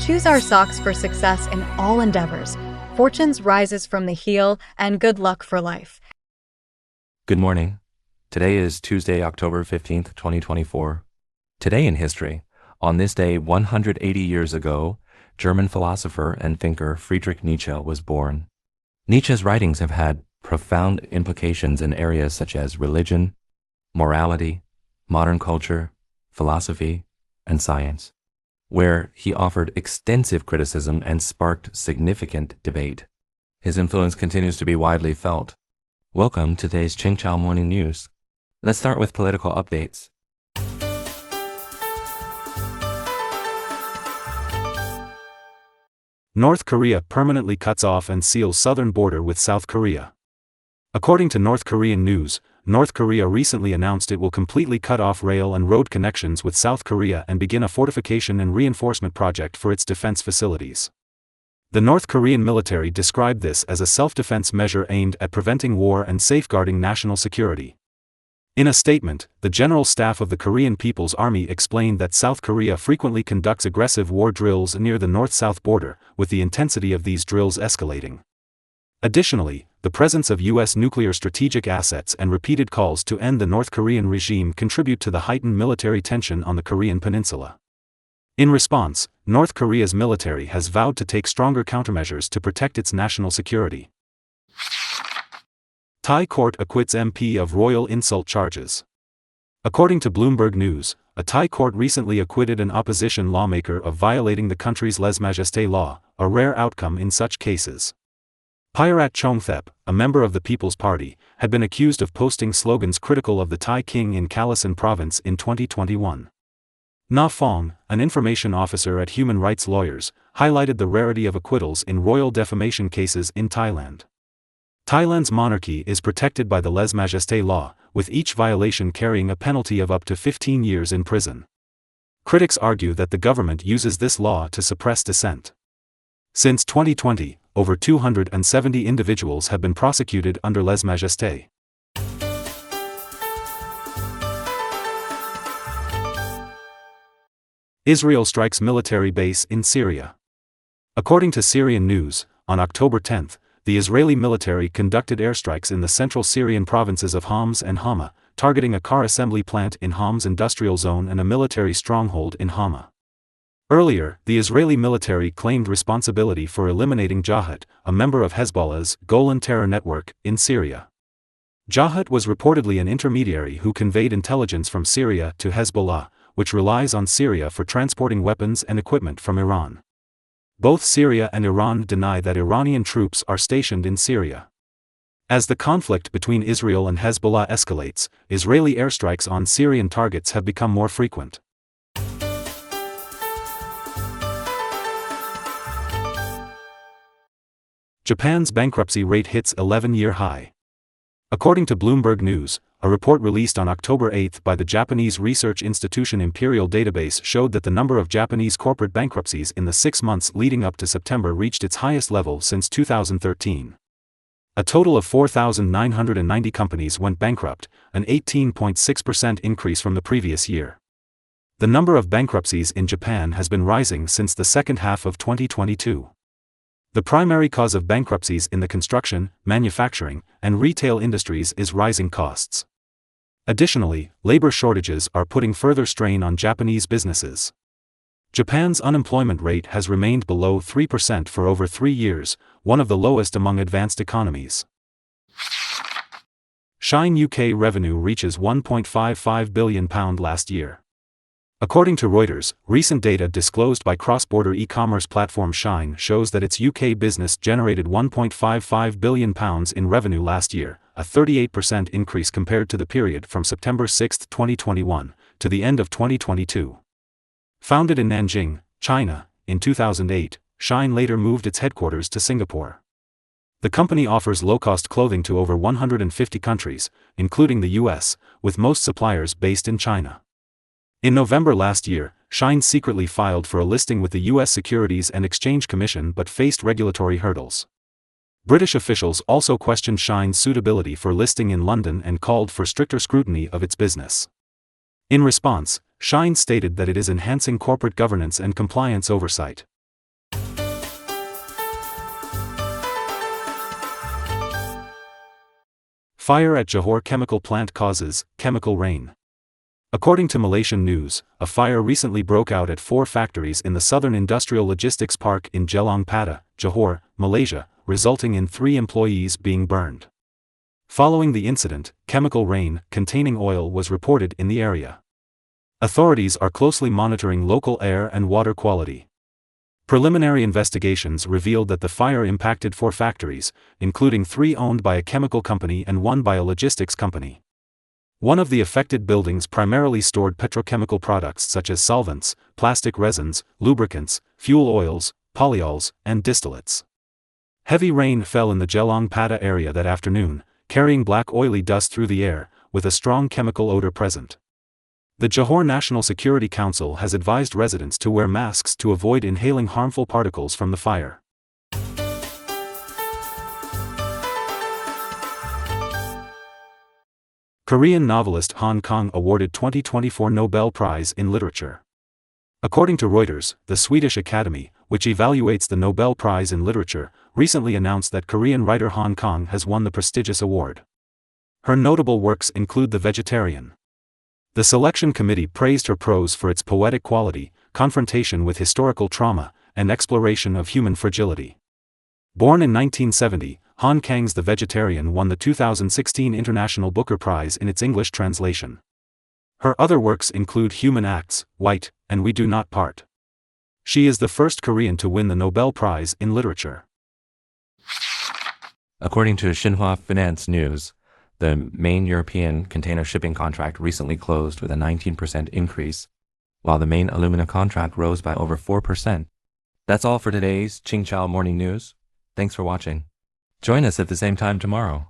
choose our socks for success in all endeavors. Fortunes rises from the heel, and good luck for life. Good morning. Today is Tuesday, October 15th, 2024. Today in history, on this day 180 years ago, German philosopher and thinker Friedrich Nietzsche was born. Nietzsche's writings have had profound implications in areas such as religion, morality, modern culture, philosophy, and science, where he offered extensive criticism and sparked significant debate. His influence continues to be widely felt. Welcome to today's Ching Chow Morning News. Let's start with political updates. North Korea permanently cuts off and seals southern border with South Korea. According to North Korean news, North Korea recently announced it will completely cut off rail and road connections with South Korea and begin a fortification and reinforcement project for its defense facilities. The North Korean military described this as a self-defense measure aimed at preventing war and safeguarding national security. In a statement, the General Staff of the Korean People's Army explained that South Korea frequently conducts aggressive war drills near the north-south border, with the intensity of these drills escalating. Additionally, the presence of U.S. nuclear strategic assets and repeated calls to end the North Korean regime contribute to the heightened military tension on the Korean peninsula. In response, North Korea's military has vowed to take stronger countermeasures to protect its national security. Thai court acquits MP of Royal insult charges. According to Bloomberg News, a Thai court recently acquitted an opposition lawmaker of violating the country's lèse-majesté law, a rare outcome in such cases. Pirat Chongthep, a member of the People's Party, had been accused of posting slogans critical of the Thai king in Kalasan province in 2021. Na Phong, an information officer at Human Rights Lawyers, highlighted the rarity of acquittals in royal defamation cases in Thailand. Thailand's monarchy is protected by the lèse-majesté law, with each violation carrying a penalty of up to 15 years in prison. Critics argue that the government uses this law to suppress dissent. Since 2020, over 270 individuals have been prosecuted under lèse-majesté. Israel strikes military base in Syria. According to Syrian news, on October 10, the Israeli military conducted airstrikes in the central Syrian provinces of Homs and Hama, targeting a car assembly plant in Homs industrial zone and a military stronghold in Hama. Earlier, the Israeli military claimed responsibility for eliminating Jahad, a member of Hezbollah's Golan terror network, in Syria. Jahad was reportedly an intermediary who conveyed intelligence from Syria to Hezbollah, which relies on Syria for transporting weapons and equipment from Iran. Both Syria and Iran deny that Iranian troops are stationed in Syria. As the conflict between Israel and Hezbollah escalates, Israeli airstrikes on Syrian targets have become more frequent. Japan's bankruptcy rate hits 11-year high. According to Bloomberg News, a report released on October 8 by the Japanese research institution Imperial Database showed that the number of Japanese corporate bankruptcies in the 6 months leading up to September reached its highest level since 2013. A total of 4,990 companies went bankrupt, an 18.6% increase from the previous year. The number of bankruptcies in Japan has been rising since the second half of 2022. The primary cause of bankruptcies in the construction, manufacturing, and retail industries is rising costs. Additionally, labor shortages are putting further strain on Japanese businesses. Japan's unemployment rate has remained below 3% for over 3 years, one of the lowest among advanced economies. Shein UK revenue reaches £1.55 billion last year. According to Reuters, recent data disclosed by cross-border e-commerce platform Shein shows that its UK business generated £1.55 billion in revenue last year, a 38% increase compared to the period from September 6, 2021, to the end of 2022. Founded in Nanjing, China, in 2008, Shein later moved its headquarters to Singapore. The company offers low-cost clothing to over 150 countries, including the US, with most suppliers based in China. In November last year, Shein secretly filed for a listing with the U.S. Securities and Exchange Commission but faced regulatory hurdles. British officials also questioned Shein's suitability for listing in London and called for stricter scrutiny of its business. In response, Shein stated that it is enhancing corporate governance and compliance oversight. Fire at Johor chemical plant causes chemical rain. According to Malaysian news, a fire recently broke out at 4 factories in the Southern Industrial Logistics Park in Jelang Pada, Johor, Malaysia, resulting in 3 employees being burned. Following the incident, chemical rain containing oil was reported in the area. Authorities are closely monitoring local air and water quality. Preliminary investigations revealed that the fire impacted 4 factories, including 3 owned by a chemical company and 1 by a logistics company. One of the affected buildings primarily stored petrochemical products such as solvents, plastic resins, lubricants, fuel oils, polyols, and distillates. Heavy rain fell in the Jelang Pada area that afternoon, carrying black oily dust through the air, with a strong chemical odor present. The Johor National Security Council has advised residents to wear masks to avoid inhaling harmful particles from the fire. Korean novelist Hong Kong awarded 2024 Nobel Prize in Literature. According to Reuters, the Swedish Academy, which evaluates the Nobel Prize in Literature, recently announced that Korean writer Hong Kong has won the prestigious award. Her notable works include The Vegetarian. The selection committee praised her prose for its poetic quality, confrontation with historical trauma, and exploration of human fragility. Born in 1970, Han Kang's The Vegetarian won the 2016 International Booker Prize in its English translation. Her other works include Human Acts, White, and We Do Not Part. She is the first Korean to win the Nobel Prize in Literature. According to Xinhua Finance News, the main European container shipping contract recently closed with a 19% increase, while the main alumina contract rose by over 4%. That's all for today's Qingchao Morning News. Thanks for watching. Join us at the same time tomorrow.